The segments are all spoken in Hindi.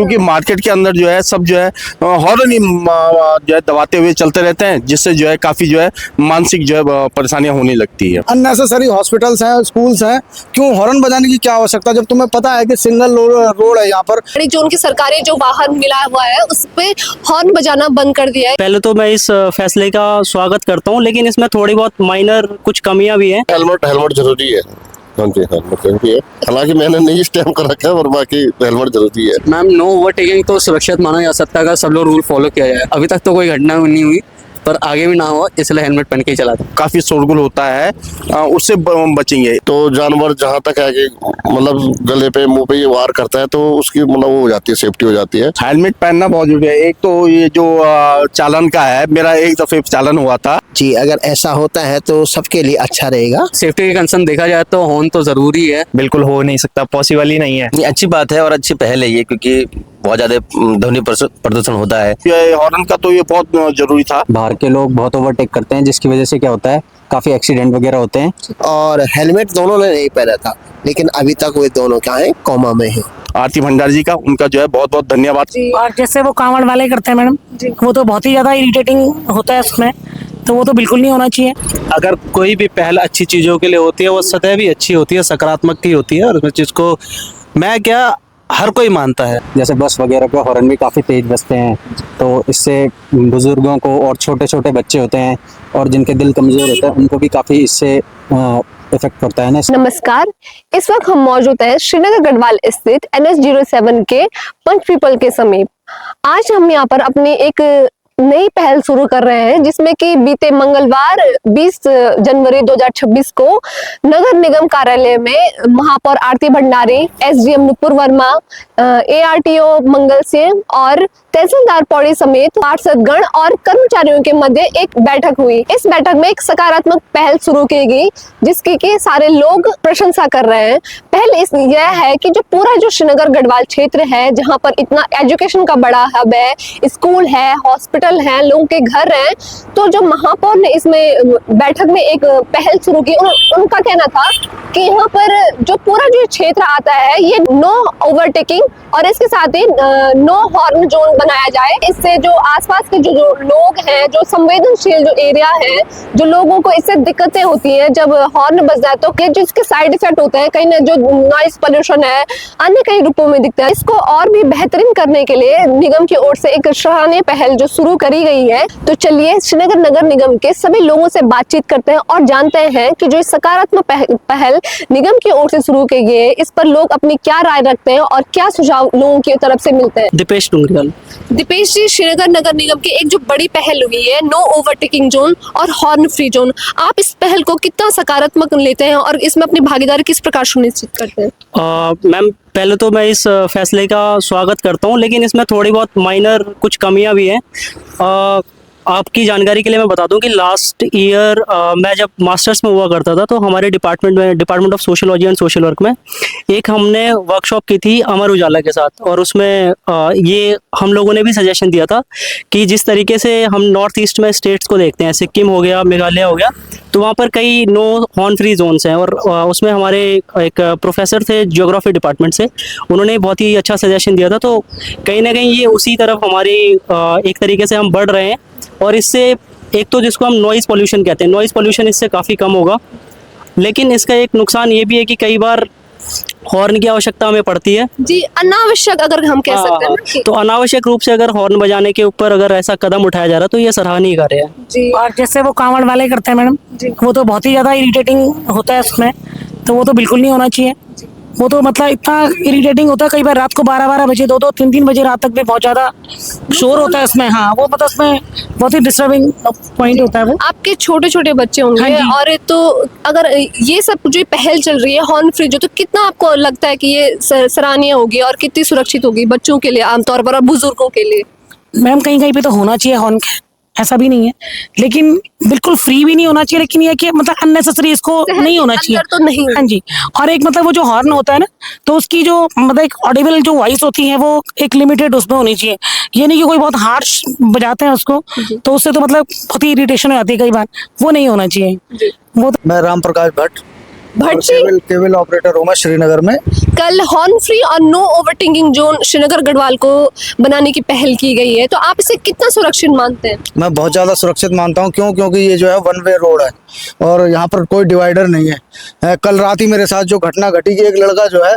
क्योंकि मार्केट के अंदर जो है सब जो है हॉर्न ही जो है दबाते हुए चलते रहते हैं, जिससे जो है काफी जो है मानसिक जो है परेशानियां होने लगती है। अननेसेसरी हॉस्पिटल्स हैं, स्कूल्स हैं, क्यों हॉर्न बजाने की क्या आवश्यकता, जब तुम्हें पता है कि सिंगल रोड है यहाँ पर। जो उनकी सरकारी जो वाहन मिला हुआ है उस पे हॉर्न बजाना बंद कर दिया है। पहले तो मैं इस फैसले का स्वागत करता हूँ, लेकिन इसमें थोड़ी बहुत माइनर कुछ कमियां भी हैं। हेलमेट जरूरी है। हाँ जी, हेलमेट जरूरी है। हालांकि मैंने नहीं स्टैम्प कर रखा है, और बाकी हेलमेट जरूरी है। मैम, नो ओवरटेकिंग तो सुरक्षित माना जा सकता है अगर सब लोग रूल फॉलो किया जाए। अभी तक तो कोई घटना नहीं हुई, पर आगे भी ना हो इसलिए हेलमेट पहन के ही चलाते हैं। काफी शोरगुल होता है, उससे बचेंगे। तो जानवर जहाँ तक है कि मतलब गले पे मुंह पे ये वार करता है, तो उसकी मतलब वो हो जाती है, सेफ्टी हो जाती है। हेलमेट पहनना बहुत जरूरी है। एक तो ये जो चालन का है, मेरा एक दफे चालन हुआ था। जी, अगर ऐसा होता है तो सबके लिए अच्छा रहेगा। सेफ्टी के कंसर्न देखा जाए तो हॉर्न तो जरूरी है। बिल्कुल हो नहीं सकता, पॉसिबल ही नहीं है। ये अच्छी बात है और अच्छी पहल है ये, क्योंकि बहुत ज्यादा ध्वनि प्रदूषण होता है। ये हॉर्न का तो ये बहुत जरूरी था। बाहर के लोग बहुत ओवरटेक करते हैं, जिसकी वजह से क्या होता है, काफी एक्सीडेंट वगैरह होते हैं। और हेलमेट दोनों ने नहीं पहना था, लेकिन अभी तक वे दोनों क्या है, कोमा में है। आरती भंडारी जी का, उनका जो है बहुत बहुत धन्यवाद। और जैसे वो कांवड़ वाले करते हैं मैडम, वो तो बहुत ही ज्यादा इरिटेटिंग होता है उसमें, तो वो तो बिल्कुल नहीं होना चाहिए। अगर कोई भी पहल अच्छी चीजों के लिए होती है, वो सदैव भी अच्छी होती है, सकारात्मक ही होती है, और उस चीज को मैं क्या हर कोई मानता है। जैसे बस वगैरह पे हॉर्न भी काफी तेज बजते हैं, तो इससे बुजुर्गों को और छोटे छोटे बच्चे होते हैं और जिनके दिल कमजोर होते हैं, उनको भी काफी इससे इफेक्ट पड़ता है ना। नमस्कार, इस वक्त हम मौजूद हैं श्रीनगर गढ़वाल स्थित NH07 के पंच पीपल के समीप। आज हम यहाँ पर अपनी एक नई पहल शुरू कर रहे हैं, जिसमें कि बीते मंगलवार 20 जनवरी 2026 को नगर निगम कार्यालय में महापौर आरती भंडारी, SDM नुपुर वर्मा, ARTO मंगल सिंह और तहसीलदार पौड़ी समेत पार्षदगण और कर्मचारियों के मध्य एक बैठक हुई। इस बैठक में एक सकारात्मक पहल शुरू की गई, जिसकी कि सारे लोग प्रशंसा कर रहे हैं। पहल यह है कि जो पूरा जो श्रीनगर गढ़वाल क्षेत्र है, जहाँ पर इतना एजुकेशन का बड़ा हब है, स्कूल है, हॉस्पिटल है, लोगों के घर हैं, तो जो महापौर ने इसमें बैठक में एक पहल शुरू की, उनका कहना था कि यहाँ पर जो पूरा जो क्षेत्र आता है, ये नो ओवरटेकिंग और इसके साथ ही नो हॉर्न जोन बनाया जाए। इससे जो आसपास के जो लोग हैं, जो संवेदनशील जो एरिया है, जो लोगों को इससे दिक्कतें होती हैं जब हॉर्न बजता है, तो जिसके साइड इफेक्ट होते हैं, कहीं ना जो नॉइस पोल्यूशन है, अन्य कई रूपों में दिखता है। इसको और भी बेहतरीन करने के लिए निगम की ओर से एक सराहनीय पहल जो शुरू करी गई है। तो चलिए श्रीनगर नगर निगम के सभी लोगों से बातचीत करते हैं और जानते हैं कि जो सकारात्मक पहल निगम की ओर से शुरू की गई है, इस पर लोग अपनी क्या राय रखते हैं और क्या सुझाव लोगों की तरफ से मिलते हैं। दीपेश जी, श्रीनगर नगर निगम की एक जो बड़ी पहल हुई है, नो ओवरटेकिंग जोन और हॉर्न फ्री जोन, आप इस पहल को कितना सकारात्मक लेते हैं और इसमें अपनी भागीदारी किस प्रकार सुनिश्चित करते हैं? मैम, पहले तो मैं इस फैसले का स्वागत करता हूँ, लेकिन इसमें थोड़ी बहुत माइनर कुछ कमियां भी हैं। आपकी जानकारी के लिए मैं बता दूं कि लास्ट ईयर मैं जब मास्टर्स में हुआ करता था, तो हमारे department of sociology and social work में एक हमने वर्कशॉप की थी अमर उजाला के साथ, और उसमें ये हम लोगों ने भी सजेशन दिया था कि जिस तरीके से हम नॉर्थ ईस्ट में स्टेट्स को देखते हैं, सिक्किम हो गया, मेघालय हो गया, तो वहाँ पर कई नो हॉर्न फ्री जोन्स हैं, और उसमें हमारे एक प्रोफेसर थे ज्योग्राफी डिपार्टमेंट से, उन्होंने बहुत ही अच्छा सजेशन दिया था। तो कहीं ना कहीं ये उसी तरफ हमारी एक तरीके से हम बढ़ रहे हैं, और इससे एक तो जिसको हम नॉइज़ पोल्यूशन कहते हैं, नॉइज़ पोल्यूशन इससे काफ़ी कम होगा। लेकिन इसका एक नुकसान ये भी है कि कई बार हॉर्न की आवश्यकता हमें पड़ती है जी, अनावश्यक अगर हम कह सकते हैं। तो अनावश्यक रूप से अगर हॉर्न बजाने के ऊपर अगर ऐसा कदम उठाया जा रहा है, तो ये सराहनीय कार्य है जी। और जैसे वो कांवड़ वाले करते हैं मैडम, वो तो बहुत ही ज्यादा इरिटेटिंग होता है उसमें, तो वो तो बिल्कुल नहीं होना चाहिए। वो तो मतलब इतना इरिटेटिंग होता है, कई बार रात को 12-12 बजे, 2-2, 3-3 बजे रात तक भी बहुत ज्यादा शोर होता है उसमें। हाँ, वो मतलब उसमें बहुत ही डिस्टर्बिंग पॉइंट होता है। वो आपके छोटे छोटे बच्चे होंगे, और तो अगर ये सब जो पहल चल रही है हॉर्न फ्री जो, तो कितना आपको लगता है कि ये सराहनीय होगी और कितनी सुरक्षित होगी बच्चों के लिए आमतौर पर और बुजुर्गों के लिए? मैम, कहीं कहीं पे तो होना चाहिए हॉर्न, ऐसा भी नहीं है, लेकिन बिल्कुल फ्री भी नहीं होना चाहिए। लेकिन ये कि मतलब अननेसेसरी इसको नहीं होना चाहिए तो नहीं। हाँ जी। और एक मतलब वो जो हॉर्न होता है ना, तो उसकी जो मतलब एक ऑडिबल जो वॉइस होती है, वो एक लिमिटेड उसमें होनी चाहिए। ये नहीं कि कोई बहुत हार्श बजाते हैं उसको, तो उससे तो मतलब बहुत ही इरिटेशन हो जाती है कई बार, वो नहीं होना चाहिए। वो मैं राम प्रकाश भट्ट केबल ऑपरेटर हूँ मैं श्रीनगर में। कल हॉर्न फ्री और no overtaking zone Srinagar Garhwal को बनाने की पहल की गई है, तो आप इसे कितना सुरक्षित मानते हैं? मैं बहुत ज़्यादा सुरक्षित मानता हूँ। क्यों? क्योंकि ये जो है वन वे रोड है और यहाँ पर कोई डिवाइडर नहीं है। कल रात ही मेरे साथ जो घटना घटी कि एक लड़का जो है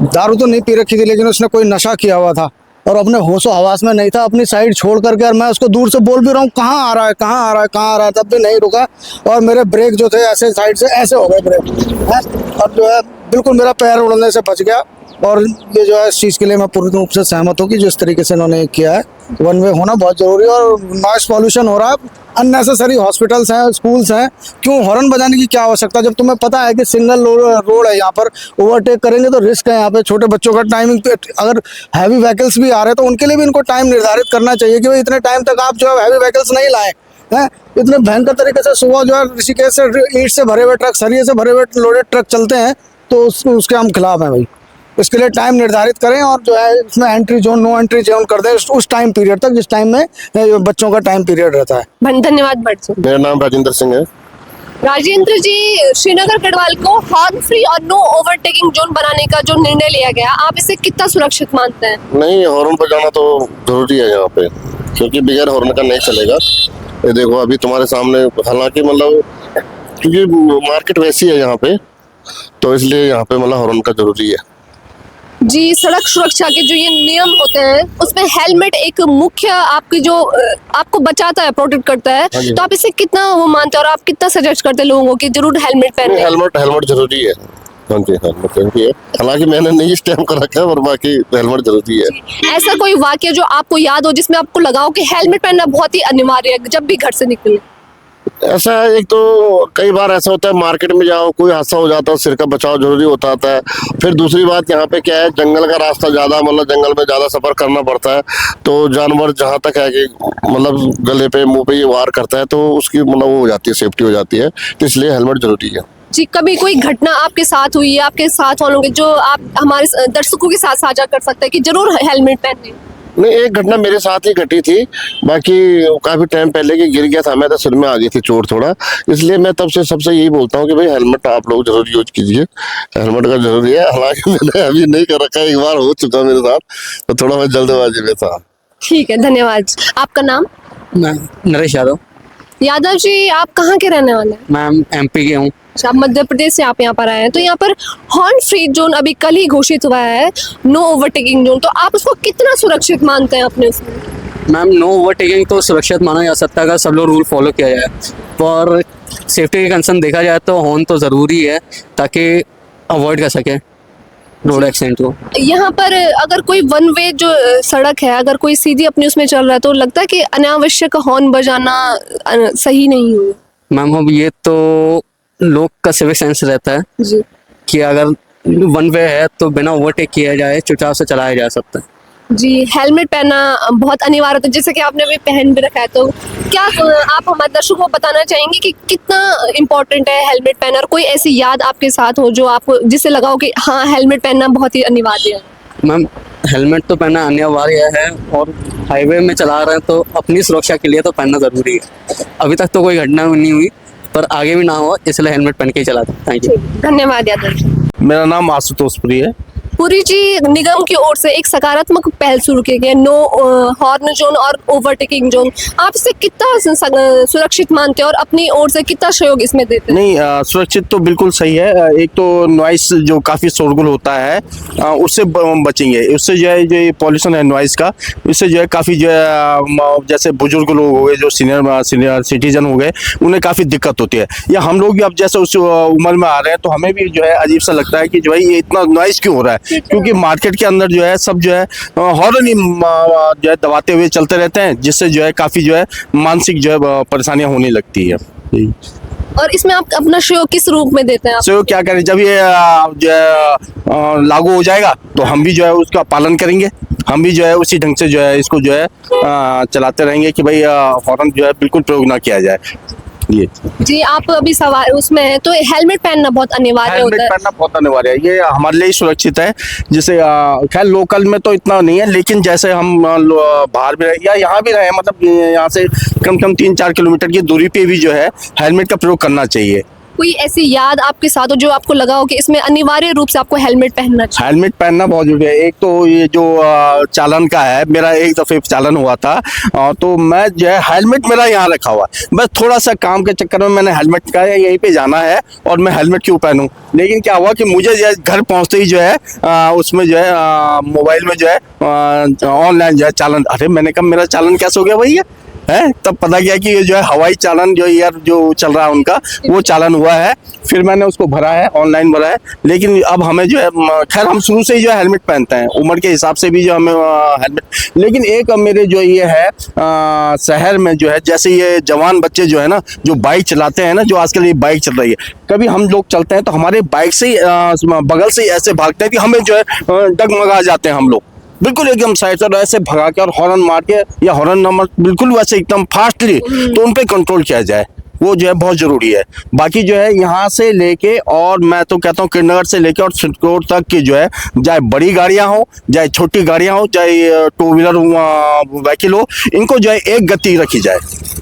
दारू तो नहीं पी रखी थी, लेकिन उसने कोई नशा किया हुआ था और अपने होशो हवास में नहीं था, अपनी साइड छोड़ करके, और मैं उसको दूर से बोल भी रहा हूँ कहाँ आ रहा है, कहाँ आ रहा है, कहाँ आ रहा है, तब भी नहीं रुका। और मेरे ब्रेक जो थे ऐसे साइड से ऐसे हो गए ब्रेक, और जो है बिल्कुल मेरा पैर उड़ने से बच गया। और ये जो है इस चीज़ के लिए मैं पूर्ण रूप से सहमत हूँ कि जिस तरीके से इन्होंने किया है, वन वे होना बहुत ज़रूरी है। और नॉइस पॉल्यूशन हो रहा है, अननेसेसरी हॉस्पिटल्स हैं, स्कूल्स हैं, क्यों हॉर्न बजाने की क्या आवश्यकता, जब तुम्हें पता है कि सिंगल रोड है, यहाँ पर ओवरटेक करेंगे तो रिस्क है। यहाँ पे छोटे बच्चों का टाइमिंग, अगर हैवी व्हीकल्स भी आ रहे हैं तो उनके लिए भी इनको टाइम निर्धारित करना चाहिए कि भाई इतने टाइम तक आप जो है हैवी व्हीकल्स नहीं लाएं हैं। इतने भयंकर तरीके से सुबह जो है ऋषिकेश से ईंट से भरे हुए ट्रक, सरिये से भरे हुए लोडेड ट्रक चलते हैं, तो उसके हम खिलाफ हैं भाई। इसके लिए टाइम निर्धारित करें और जो है इसमें entry zone, no entry zone कर दें उस टाइम पीरियड तक जिस टाइम में बच्चों का टाइम पीरियड रहता है। धन्यवाद भट्ट जी। मेरा नाम राजेंद्र सिंह है। राजेंद्र जी, श्रीनगर गढ़वाल को हॉर्न फ्री और नो ओवरटेकिंग जोन बनाने का जो निर्णय लिया गया, आप इसे कितना सुरक्षित मानते हैं? नहीं, हॉर्न बजाना तो जरूरी है यहाँ पे, क्योंकि बगैर हॉर्न का नहीं चलेगा। ये देखो अभी तुम्हारे सामने, हालांकि मतलब क्योंकि मार्केट वैसी है यहाँ पे, तो इसलिए यहाँ पे मतलब हॉर्न का जरूरी है जी। सड़क सुरक्षा के जो ये नियम होते हैं उसमें हेलमेट एक मुख्य आपकी जो आपको बचाता है, प्रोटेक्ट करता है, तो आप इसे कितना वो मानते हैं और आप कितना सजेस्ट करते हैं लोगों को कि जरूर हेलमेट पहने? हेलमेट जरूरी है। हाँ जी, हेलमेट जरूरी है। हालांकि मैंने नहीं स्टैम्प कर रखा है, और बाकी हेलमेट जरूरी है। ऐसा कोई वाक्य जो आपको याद हो जिसमें आपको लगा हो कि हेलमेट पहनना बहुत ही अनिवार्य है जब भी घर से निकले? ऐसा है, एक तो कई बार ऐसा होता है मार्केट में जाओ, कोई हादसा हो जाता है, सिर का बचाव जरूरी होता है। फिर दूसरी बात, यहाँ पे क्या है, जंगल का रास्ता ज्यादा, मतलब जंगल में ज्यादा सफर करना पड़ता है, तो जानवर जहाँ तक है कि मतलब गले पे, मुंह पे ये वार करता है, तो उसकी मतलब वो हो जाती है, सेफ्टी हो जाती है, तो इसलिए हेलमेट जरूरी है जी। कभी कोई घटना आपके साथ हुई है, आपके साथ वालों के, जो आप हमारे दर्शकों के साथ साझा कर सकते हैं कि जरूर हेलमेट पहने? नहीं, एक घटना मेरे साथ ही घटी थी, बाकी काफी टाइम पहले कि गिर गया था मैं, तो सिर में आ गई थी चोट थोड़ा, इसलिए मैं तब से सबसे यही बोलता हूँ कि भाई हेलमेट आप लोग जरूर यूज कीजिए, हेलमेट का जरूरी है। हालांकि मैंने अभी नहीं कर रखा है, एक बार हो चुका मेरे साथ, तो थोड़ा मैं जल्दबाजी में था। ठीक है, धन्यवाद। आपका नाम? मैं नरेश यादव। यादव जी, आप कहाँ के रहने वाले हैं? मैं एमपी के हूँ। अच्छा, मध्य प्रदेश से आप यहाँ पर आए हैं, तो यहाँ पर हॉर्न फ्री जोन अभी कल ही घोषित हुआ है, नो ओवरटेकिंग जोन, तो आप उसको कितना सुरक्षित मानते हैं अपने उसमें? मैम, नो ओवरटेकिंग तो सुरक्षित माना जा सकता है अगर सब लोग रूल फॉलो किया जाए, और सेफ्टी के कंसर्न देखा जाए तो हॉर्न तो ज़रूरी है ताकि अवॉइड कर सके रोड एक्सीडेंट को। यहाँ पर अगर कोई वन वे जो सड़क है, अगर कोई सीधी अपनी उसमें चल रहा है, तो लगता है कि अनावश्यक हॉर्न बजाना सही नहीं होगा? मैम, अब ये तो लोग का सिविक सेंस रहता है जी, कि अगर वन वे है तो बिना ओवरटेक किया जाए, चुपचाप से चलाया जा सकता है। जी। हेलमेट पहनना बहुत अनिवार्य होता है, जैसे कि आपने भी पहन भी रखा है, तो क्या आप हमारे दर्शकों को बताना चाहेंगे कि कितना इम्पोर्टेंट है हेलमेट पहनना, और कोई ऐसी याद आपके साथ हो जो आपको जिससे लगा हो कि हाँ, हेलमेट पहनना बहुत ही अनिवार्य है? मैम, हेलमेट तो पहनना अनिवार्य है, और हाईवे में चला रहे हैं तो अपनी सुरक्षा के लिए तो पहनना ज़रूरी है। अभी तक तो कोई घटना नहीं हुई, पर आगे भी ना हो, इसलिए हेलमेट पहन के ही चलाते हैं। Thank you. धन्यवाद यादव जी। मेरा नाम आशुतोष पुरी है। पुरी जी, निगम की ओर से एक सकारात्मक पहल शुरू की गई, नो हॉर्न जोन और ओवरटेकिंग जोन, आप इसे कितना सुरक्षित मानते हैं और अपनी ओर से कितना सहयोग इसमें देते हैं? नहीं, सुरक्षित तो बिल्कुल सही है। एक तो नॉइस जो काफ़ी शोरगुल होता है उससे बचेंगे, उससे जो है, जो ये पॉल्यूशन है नॉइस का, इससे जो है काफ़ी जो है, जैसे बुजुर्ग लोग हो गए, जो सीनियर सिटीजन हो गए, उन्हें काफ़ी दिक्कत होती है। या हम लोग भी अब जैसे उस उम्र में आ रहे हैं, तो हमें भी जो है अजीब सा लगता है कि जो है ये इतना नॉइस क्यों हो रहा है, क्योंकि मार्केट के अंदर जो है सब जो है हॉर्न ही जो है दबाते हुए चलते रहते हैं, जिससे जो है काफ़ी जो है मानसिक जो है परेशानियां होने लगती है। और इसमें आप अपना सहयोग किस रूप में देते हैं? सहयोग क्या करें, जब ये जो है लागू हो जाएगा तो हम भी जो है उसका पालन करेंगे, हम भी जो है उसी ढंग से जो है इसको जो है चलाते रहेंगे कि भाई हॉर्न जो है बिल्कुल प्रयोग ना किया जाए। ये जी, आप अभी सवार उसमें है, तो हेलमेट पहनना बहुत अनिवार्य होता है। हेलमेट पहनना बहुत अनिवार्य है, ये हमारे लिए सुरक्षित है। जैसे खैर लोकल में तो इतना नहीं है, लेकिन जैसे हम बाहर भी रहे या यहाँ भी रहे, मतलब यहाँ से कम 3-4 किलोमीटर की दूरी पे भी जो है हेलमेट का प्रयोग करना चाहिए। कोई ऐसी याद आपके साथ हो जो आपको लगा हो कि इसमें अनिवार्य रूप से आपको हेलमेट पहनना चाहिए? हेलमेट पहनना बहुत जरूरी है। एक तो ये जो चालन का है, मेरा एक दफे चालन हुआ था, तो मैं जो है हेलमेट मेरा यहाँ रखा हुआ है, बस थोड़ा सा काम के चक्कर में मैंने हेलमेट का यहीं पे जाना है और मैं हेलमेट क्यों पहनूं। लेकिन क्या हुआ कि मुझे जो है घर पहुंचते ही जो है उसमें जो है मोबाइल में जो है ऑनलाइन जो है चालन, अरे मैंने कहा मेरा चालन कैसे हो गया भैया है, तब पता गया कि ये जो है हवाई चालन जो यार जो चल रहा है उनका वो चालन हुआ है। फिर मैंने उसको भरा है, ऑनलाइन भरा है। लेकिन अब हमें जो है, खैर हम शुरू से ही जो है हेलमेट पहनते हैं, उम्र के हिसाब से भी जो हमें हेलमेट। लेकिन एक मेरे जो ये है शहर में जो है, जैसे ये जवान बच्चे जो है ना, जो बाइक चलाते हैं ना, जो आजकल ये बाइक चल रही है, कभी हम लोग चलते हैं तो हमारे बाइक से ही बगल से ही ऐसे भागते हैं कि हमें जो है डगमगा जाते हैं हम लोग, बिल्कुल एकदम साइड से ऐसे भगा के और हॉर्न मार के, या हॉर्न नंबर बिल्कुल वैसे एकदम फास्टली, तो उन पे कंट्रोल किया जाए, वो जो है बहुत जरूरी है। बाकी जो है यहाँ से लेके, और मैं तो कहता हूँ किन्नगर से लेके और सिरकोट तक की जो है, चाहे बड़ी गाड़ियाँ हो, चाहे छोटी गाड़ियाँ हो, चाहे टू व्हीलर व्हीकल हो, इनको जो है एक गति रखी जाए,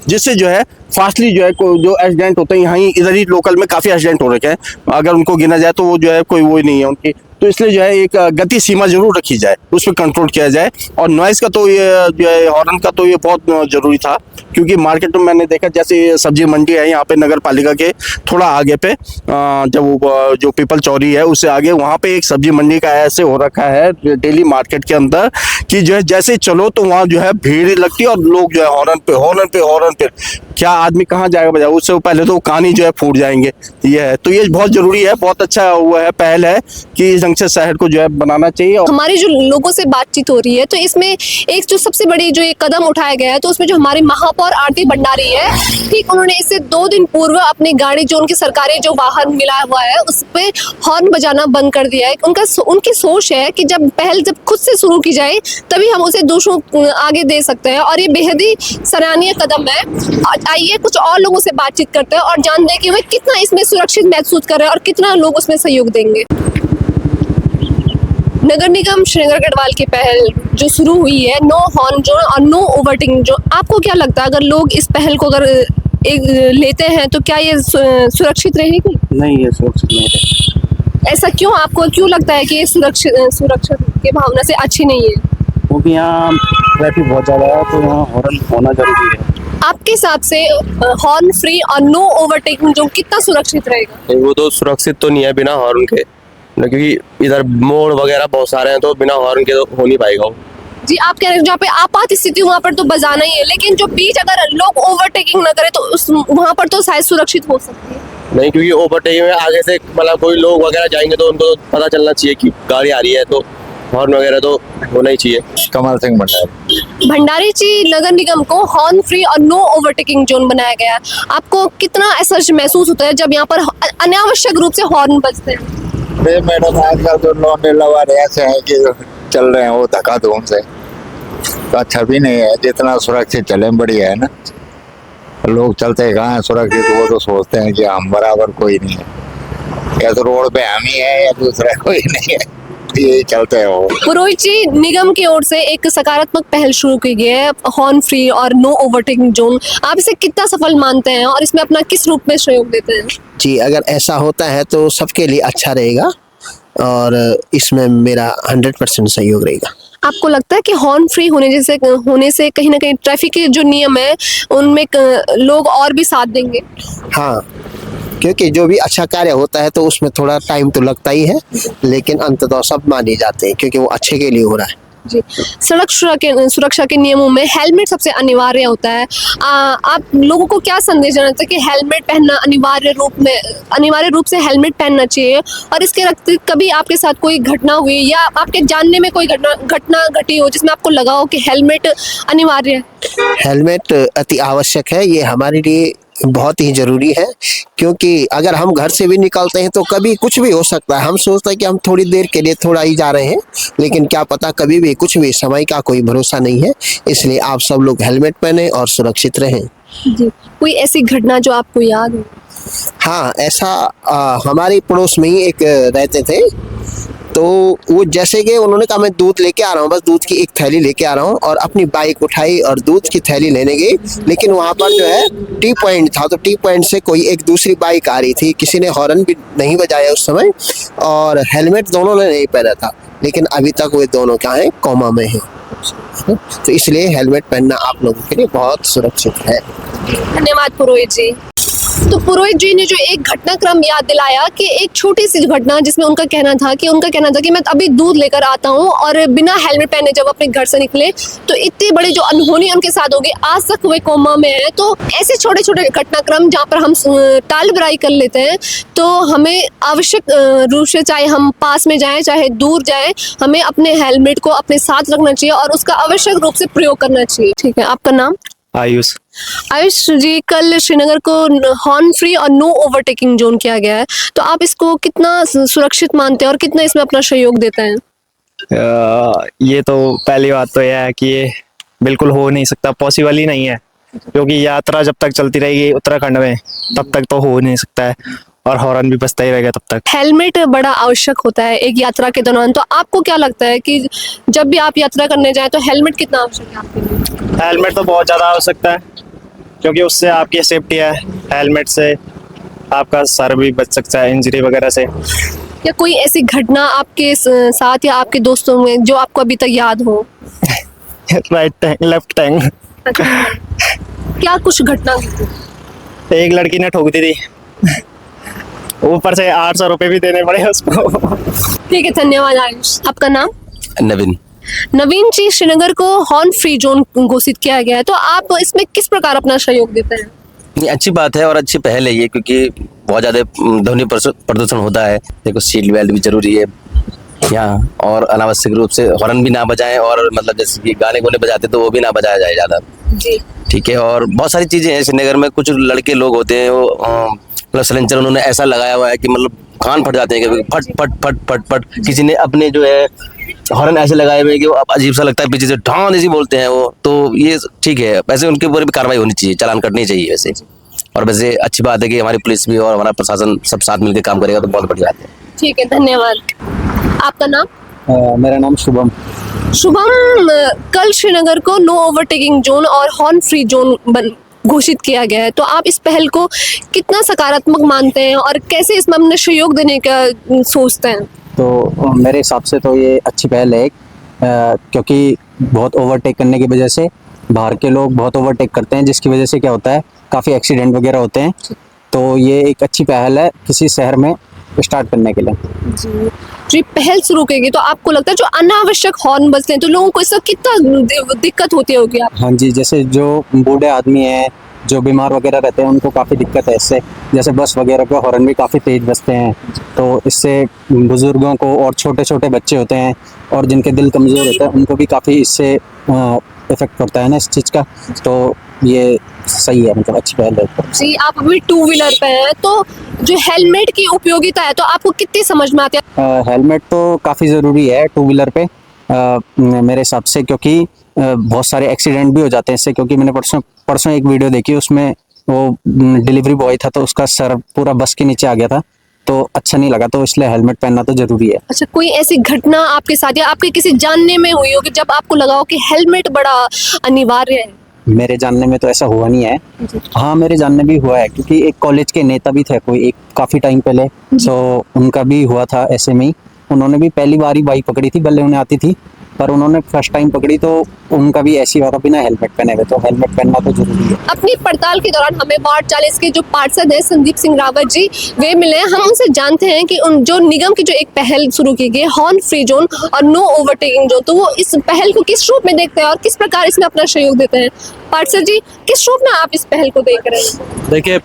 जिससे जो है फास्टली जो है जो एक्सीडेंट होते हैं, यहाँ इधर ही लोकल में काफ़ी एक्सीडेंट हो रखे हैं, अगर उनको गिना जाए तो वो जो है कोई वो ही नहीं है उनकी, तो इसलिए जो है एक गति सीमा जरूर रखी जाए, उस पर कंट्रोल किया जाए। और नॉइज़ का तो ये जो है हॉर्न का तो ये बहुत ज़रूरी था, क्योंकि मार्केट में मैंने देखा, जैसे सब्जी मंडी है यहाँ पे नगर पालिका के थोड़ा आगे पे, जब वो जो पीपल चौरी है उससे आगे, वहाँ पे एक सब्जी मंडी का ऐसे हो रखा है डेली मार्केट के अंदर कि जो है जैसे चलो तो वहाँ जो है भीड़ लगती है और लोग जो है हॉर्न पे क्या आदमी कहाँ जाएगा बजाए, उससे पहले तो कान ही जो है फूट जाएंगे। ये है, तो ये बहुत जरूरी है, बहुत अच्छा हुआ है, पहल है कि इस ढंग से शहर को जो है बनाना चाहिए। हमारी जो लोगों से बातचीत हो रही है, तो इसमें एक जो सबसे बड़ी जो एक कदम उठाया गया है, तो उसमें जो हमारी महापौर आरती भंडारी है, ठीक उन्होंने इससे 2 दिन पूर्व अपनी गाड़ी, जो उनकी सरकारी जो वाहन मिला हुआ है, उस पे हॉर्न बजाना बंद कर दिया है। उनकी सोच है कि जब पहल जब खुद से शुरू की जाए तभी हम उसे दूसरों आगे दे सकते हैं, और ये बेहद ही सराहनीय कदम है। आइए कुछ और लोगों से बातचीत करते हैं और जानते हैं कि वे कितना इसमें सुरक्षित महसूस कर रहे हैं और कितना लोग उसमें सहयोग देंगे। नगर निगम श्रीनगर गढ़वाल की पहल जो शुरू हुई है, नो हॉर्न जोन और नो ओवरटेकिंग जोन, आपको क्या लगता है अगर लोग इस पहल को अगर एक लेते हैं तो क्या ये सुरक्षित रहेगी? नहीं, ये सुरक्षित नहीं है। ऐसा क्यों, आपको क्यों लगता है कि ये सुरक्षा की भावना से अच्छी नहीं है? क्योंकि यहाँ ट्रैफिक बहुत ज़्यादा है, तो यहाँ हॉर्न होना जरूरी है। आपके हिसाब से हॉर्न फ्री और नो ओवरटेकिंग जोन कितना सुरक्षित रहेगा? वो तो सुरक्षित तो नहीं है बिना हॉर्न के, क्योंकि इधर मोड़ वगैरह बहुत सारे हैं, तो बिना हॉर्न के तो हो नहीं पाएगा वो। जी, आप कह रहे हैं जहाँ पे आपात स्थिति वहाँ पर तो बजाना ही है, लेकिन जो बीच अगर लोग ओवरटेकिंग ना करे तो वहाँ पर तो शायद सुरक्षित हो सकती है। नहीं, क्योंकि ओवरटेकिंग में आगे से मतलब कोई लोग वगैरह जाएंगे तो उनको तो पता चलना चाहिए कि गाड़ी आ रही है, तो हॉर्न वगैरह तो होना ही चाहिए। कमल सिंह भंडारी जी, नगर निगम को हॉर्न फ्री और नो ओवरटेकिंग जोन बनाया गया है, आपको कितना ऐसा महसूस होता है जब यहाँ पर अनावश्यक रूप से हॉर्न बजते हैं? मैडम, आजकल तो लौंडे लवारे ऐसे हैं कि चल रहे हैं वो धक्का धूम से, तो अच्छा भी नहीं है। जितना सुरक्षित चले बढ़िया है ना, लोग चलते कहाँ हैं सुरक्षित, वो तो सोचते हैं कि हम बराबर कोई नहीं है, या तो रोड पे हम ही है या दूसरा कोई नहीं है, यही चलते हैं वो। पुरोहित जी, निगम की ओर से एक सकारात्मक पहल शुरू की गई है, हॉर्न फ्री और नो ओवरटेकिंग जोन, आप इसे कितना सफल मानते हैं और इसमें अपना किस रूप में सहयोग देते हैं? जी, अगर ऐसा होता है तो सबके लिए अच्छा रहेगा और इसमें मेरा 100% सहयोग रहेगा। आपको लगता है कि हॉर्न फ्री होने से कहीं ना कहीं ट्रैफिक के जो नियम है उनमें लोग और भी साथ देंगे? हाँ, क्योंकि जो भी अच्छा कार्य होता है तो उसमें थोड़ा टाइम तो लगता ही है, लेकिन अंततः सब माने जाते हैं क्योंकि वो अच्छे के लिए हो रहा है। जी, सड़क सुरक्षा के नियमों में हेलमेट सबसे अनिवार्य होता है। आप लोगों को क्या संदेश देना चाहते हैं कि हेलमेट पहनना अनिवार्य रूप से हेलमेट पहनना चाहिए, और इसके रखते कभी आपके साथ कोई घटना हुई या आपके जानने में कोई घटना घटी हो जिसमें आपको लगा हो कि हेलमेट अनिवार्य है? हेलमेट अति आवश्यक है, ये हमारे लिए बहुत ही जरूरी है, क्योंकि अगर हम घर से भी निकलते हैं तो कभी कुछ भी हो सकता है। हम सोचते हैं कि हम थोड़ी देर के लिए थोड़ा ही जा रहे हैं, लेकिन क्या पता कभी भी कुछ भी, समय का कोई भरोसा नहीं है। इसलिए आप सब लोग हेलमेट पहने और सुरक्षित रहें। जी, कोई ऐसी घटना जो आपको याद हो? हाँ, ऐसा हमारे पड़ोस में ही एक रहते थे, तो वो जैसे कि उन्होंने कहा मैं दूध लेके आ रहा हूँ, बस दूध की एक थैली लेके आ रहा हूँ, और अपनी बाइक उठाई और दूध की थैली लेने गई। लेकिन वहाँ पर जो है टी पॉइंट था, तो टी पॉइंट से कोई एक दूसरी बाइक आ रही थी, किसी ने हॉर्न भी नहीं बजाया उस समय, और हेलमेट दोनों ने नहीं पहना था। लेकिन अभी तक वे दोनों क्या हैं, कोमा में हैं। तो इसलिए हेलमेट पहनना आप लोगों के लिए बहुत सुरक्षित है। धन्यवाद पुरोहित जी। तो पुरोहित जी ने जो एक घटनाक्रम याद दिलाया कि एक छोटी सी घटना जिसमें उनका कहना था कि मैं अभी दूध लेकर आता हूँ और बिना हेलमेट पहने जब अपने घर से निकले तो इतनी बड़ी जो अनहोनी उनके साथ होगी, आज तक वे कोमा में है। तो ऐसे छोटे छोटे घटनाक्रम जहाँ पर हम टाल बराई कर लेते हैं, तो हमें आवश्यक रूप से, चाहे हम पास में जाएं चाहे दूर जाएं, हमें अपने हेलमेट को अपने साथ रखना चाहिए और उसका आवश्यक रूप से प्रयोग करना चाहिए। ठीक है, आपका नाम? आयुष। आयुष जी, कल श्रीनगर को हॉर्न फ्री और नो ओवरटेकिंग जोन किया गया है, तो आप इसको कितना सुरक्षित मानते हैं और कितना इसमें अपना सहयोग देते हैं? ये तो पहली बात तो यह है कि ये बिल्कुल हो नहीं सकता, पॉसिबल ही नहीं है, क्योंकि यात्रा जब तक चलती रहेगी उत्तराखंड में तब तक तो हो नहीं सकता है, और हॉर्न भी बजता ही रहेगा तब तक। हेलमेट बड़ा आवश्यक होता है एक यात्रा के दौरान, तो आपको क्या लगता है कि जब भी आप यात्रा करने जाएं तो हेलमेट कितना आवश्यक है आपके लिए? हेलमेट तो बहुत ज़्यादा आवश्यकता है, क्योंकि उससे आपकी सेफ्टी है। हेलमेट से आपका सर भी बच सकता है इंजरी वगैरह से। या कोई ऐसी घटना आपके साथ या आपके दोस्तों में जो आपको अभी तक याद हो? Right tank, left tank. क्या कुछ घटना? एक लड़की ने ठोक दी थी, ऊपर से 800 रुपये भी देने पड़े उसको। ठीक है, धन्यवाद आयुष। आपका नाम? नवीन। नवीन जी, श्रीनगर को हॉर्न फ्री जोन घोषित किया गया है, तो आप इसमें किस प्रकार अपना सहयोग देते हैं? ये अच्छी बात है और अच्छी पहल है ये, क्योंकि बहुत ज़्यादा ध्वनि प्रदूषण होता है। देखो, सीट बेल्ट भी जरूरी है यहाँ, और अनावश्यक रूप से हॉर्न भी ना बजाएं, और मतलब जैसे कि गाने गोने बजाते तो वो भी ना बजाया जाए ज़्यादा। जी ठीक है, और बहुत सारी चीज़ें हैं श्रीनगर में। कुछ लड़के लोग होते हैं, वो मतलब सिलेंसर उन्होंने ऐसा लगाया हुआ है कि मतलब कान फट जाते हैं कभी, फट फट फट फट फट। किसी ने अपने जो है हॉर्न ऐसे लगाए हुए हैं कि वो अजीब सा लगता है, पीछे से ढान ऐसी बोलते हैं वो। तो ये ठीक है, वैसे उनके ऊपर भी कार्रवाई होनी चाहिए, चालान कटनी चाहिए वैसे। और वैसे अच्छी बात है कि हमारी पुलिस भी और हमारा प्रशासन सब साथ मिलकर काम करेगा तो बहुत बढ़िया बात है। ठीक है, धन्यवाद। आपका नाम? मेरा नाम शुभम। शुभम, कल श्रीनगर को नो ओवरटेकिंग जोन और हॉर्न फ्री जोन घोषित किया गया है, तो आप इस पहल को कितना सकारात्मक मानते हैं और कैसे इसमें अपने सहयोग देने का सोचते हैं? तो मेरे हिसाब से तो ये अच्छी पहल है, क्योंकि बहुत ओवरटेक करने की वजह से बाहर के लोग बहुत ओवरटेक करते हैं, जिसकी वजह से क्या होता है, काफ़ी एक्सीडेंट वगैरह होते हैं। तो ये एक अच्छी पहल है किसी शहर में स्टार्ट करने के लिए। जी, पहल शुरू की गई, तो आपको लगता है जो अनावश्यक हॉर्न बजते हैं तो लोगों को इससे कितना दिक्कत होती होगी? आप? हाँ जी, जैसे जो बूढ़े आदमी हैं, जो बीमार वगैरह रहते हैं, उनको काफ़ी दिक्कत है इससे। जैसे बस वगैरह पे हॉर्न भी काफ़ी तेज बजते हैं, तो इससे बुज़ुर्गों को और छोटे छोटे बच्चे होते हैं और जिनके दिल कमज़ोर होता है उनको भी काफ़ी इससे इफेक्ट पड़ता है ना इस चीज़ का। तो ये सही है, मतलब अच्छी पहल है। जी, आप अभी टू व्हीलर पे हैं, तो जो हेलमेट की उपयोगिता है तो आपको कितनी समझ में आती है? हेलमेट तो काफ़ी ज़रूरी है टू व्हीलर पे मेरे हिसाब से, क्योंकि बहुत सारे एक्सीडेंट भी हो जाते हैं इससे। क्योंकि मैंने परसों एक वीडियो देखी, उसमें वो डिलीवरी बॉय था तो उसका सर पूरा बस के नीचे आ गया था, तो अच्छा नहीं लगा, तो इसलिए हेलमेट पहनना तो जरूरी है। अच्छा, कोई ऐसी घटना आपके साथ या आपके किसी जानने में हुई हो कि जब आपको लगा हो कि हेलमेट बड़ा अनिवार्य है? मेरे जानने में तो ऐसा हुआ नहीं है। हाँ, मेरे जानने भी हुआ है, क्योंकि एक कॉलेज के नेता भी थे कोई, एक काफ़ी टाइम पहले, तो उनका भी हुआ था ऐसे में ही। उन्होंने भी पहली बार ही बाइक पकड़ी थी, भले उन्हें आती थी, पर उन्होंने फर्स्ट टाइम पकड़ी तो उनका भी ऐसी हुआ था बिना हेलमेट पहने हुए। तो हेलमेट पहनना तो जरूरी है। अपनी पड़ताल के दौरान हमें वार्ड 40 के जो पार्षद हैं संदीप सिंह रावत जी, वे मिले। हम उनसे जानते हैं कि उन जो निगम की जो एक पहल शुरू की गई, हॉर्न फ्री जोन और नो ओवरटेकिंग जोन, तो वो इस पहल को किस रूप में देखते हैं और किस प्रकार इसमें अपना सहयोग देते हैं? पार्षद जी, किस रूप में आप इस पहल को देख रहे हैं? देखिए,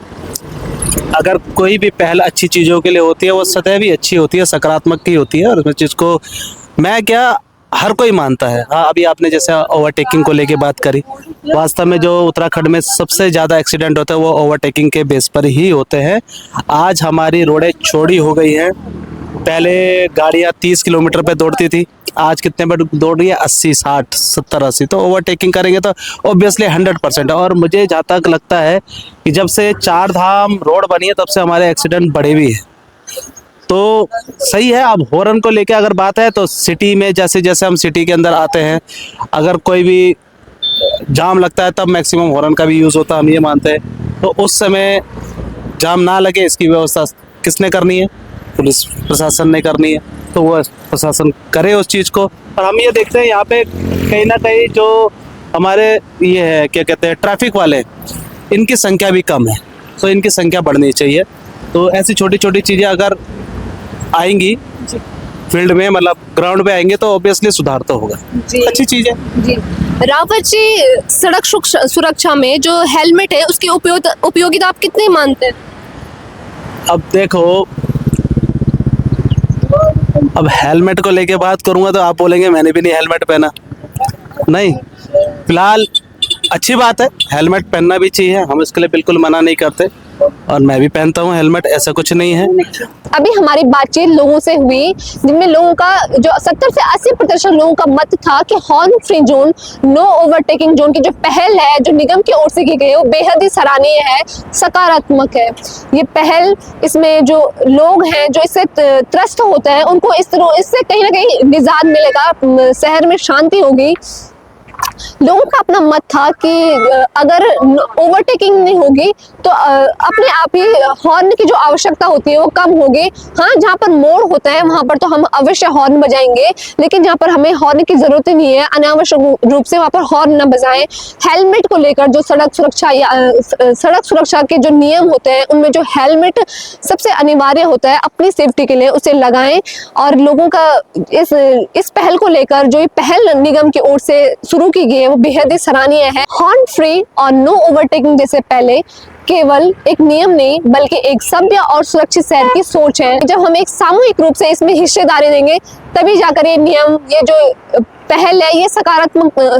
अगर कोई भी पहल अच्छी चीज़ों के लिए होती है, वो सदैव ही अच्छी होती है, सकारात्मक की होती है। और उसमें चीज़ को मैं क्या हर कोई मानता है। हाँ, अभी आपने जैसे ओवरटेकिंग को लेके बात करी, वास्तव में जो उत्तराखंड में सबसे ज़्यादा एक्सीडेंट होते हैं वो ओवरटेकिंग के बेस पर ही होते हैं। आज हमारी रोडें चौड़ी हो गई हैं, पहले गाड़ियाँ 30 किलोमीटर पे दौड़ती थी, आज कितने पर दौड़ रही है? 80, 60, 70, 80। तो ओवरटेकिंग करेंगे तो ऑब्वियसली 100%। और मुझे जहाँ तक लगता है कि जब से 4 धाम रोड बनी है तब से हमारे एक्सीडेंट बढ़े भी हैं। तो सही है। अब हॉर्न को लेके अगर बात है तो सिटी में जैसे जैसे हम सिटी के अंदर आते हैं, अगर कोई भी जाम लगता है तब मैक्सिमम हॉर्न का भी यूज़ होता है, हम ये मानते हैं। तो उस समय जाम ना लगे इसकी व्यवस्था किसने करनी है? पुलिस प्रशासन ने करनी है। तो वो प्रशासन करे उस चीज़ को। और हम ये देखते हैं यहाँ पे कहीं ना कहीं जो हमारे ये है क्या कहते हैं ट्रैफिक वाले, इनकी संख्या भी कम है, तो इनकी संख्या बढ़नी चाहिए। तो ऐसी छोटी छोटी चीज़ें अगर आएंगी फील्ड में, मतलब ग्राउंड पे आएंगे, तो ऑब्वियसली सुधार तो होगा। अच्छी चीज़ है जी। रावत जी, सड़क सुरक्षा में जो हेलमेट है उसकी उपयोगिता आप कितनी मानते हैं? अब देखो, अब हेलमेट को लेके बात करूंगा तो आप बोलेंगे मैंने भी नहीं हेलमेट पहना। नहीं, फिलहाल अच्छी बात है, हेलमेट पहनना भी चाहिए, हम इसके लिए बिल्कुल मना नहीं करते, और मैं भी पहनता हूँ हेलमेट, ऐसा कुछ नहीं है। अभी हमारी बातचीत लोगों से हुई जिनमें लोगों का जो 70 से 80% लोगों का मत था कि horn free zone, no overtaking zone की जो पहल है जो निगम की ओर से की गई है वो बेहद ही सराहनीय है, सकारात्मक है। ये पहल, इसमें जो लोग हैं जो इससे त्रस्त होते हैं उनको इससे कहीं ना कहीं निजात मिलेगा, शहर में शांति होगी। लोगों का अपना मत था कि अगर ओवरटेकिंग नहीं होगी तो अपने आप ही हॉर्न की जो आवश्यकता होती है वो कम होगी। हाँ, जहाँ पर मोड़ होता है वहां पर तो हम अवश्य हॉर्न बजाएंगे, लेकिन जहाँ पर हमें हॉर्न की जरूरत नहीं है, अनावश्यक रूप से वहां पर हॉर्न न बजाएं। हेलमेट को लेकर जो सड़क सुरक्षा के जो नियम होते हैं उनमें जो हेलमेट सबसे अनिवार्य होता है अपनी सेफ्टी के लिए, उसे लगाएं। और लोगों का इस पहल को लेकर जो ये पहल निगम की ओर से शुरू की गई है वो बेहद ही सराहनीय है। हॉर्न फ्री और नो ओवरटेकिंग जैसे पहले केवल एक नियम नहीं बल्कि एक सभ्य और सुरक्षित शहर की सोच है। जब हम एक सामूहिक रूप से इसमें हिस्सेदारी देंगे तभी जाकर ये नियम, ये जो पहल है, ये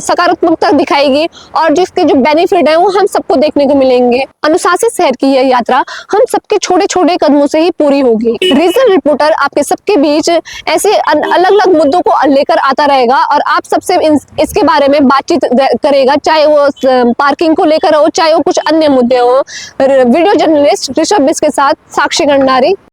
सकारात्मकता दिखाएगी और जिसके जो बेनिफिट है वो हम सबको देखने को मिलेंगे। अनुशासित शहर की यह यात्रा हम सबके छोटे छोटे कदमों से ही पूरी होगी। रीजनल रिपोर्टर आपके सबके बीच ऐसे अलग अलग मुद्दों को लेकर आता रहेगा और आप सबसे इसके बारे में बातचीत करेगा, चाहे वो पार्किंग को लेकर हो, चाहे वो कुछ अन्य मुद्दे हो। वीडियो जर्नलिस्ट ऋषभ बिस के साथ साक्षी गंडारी।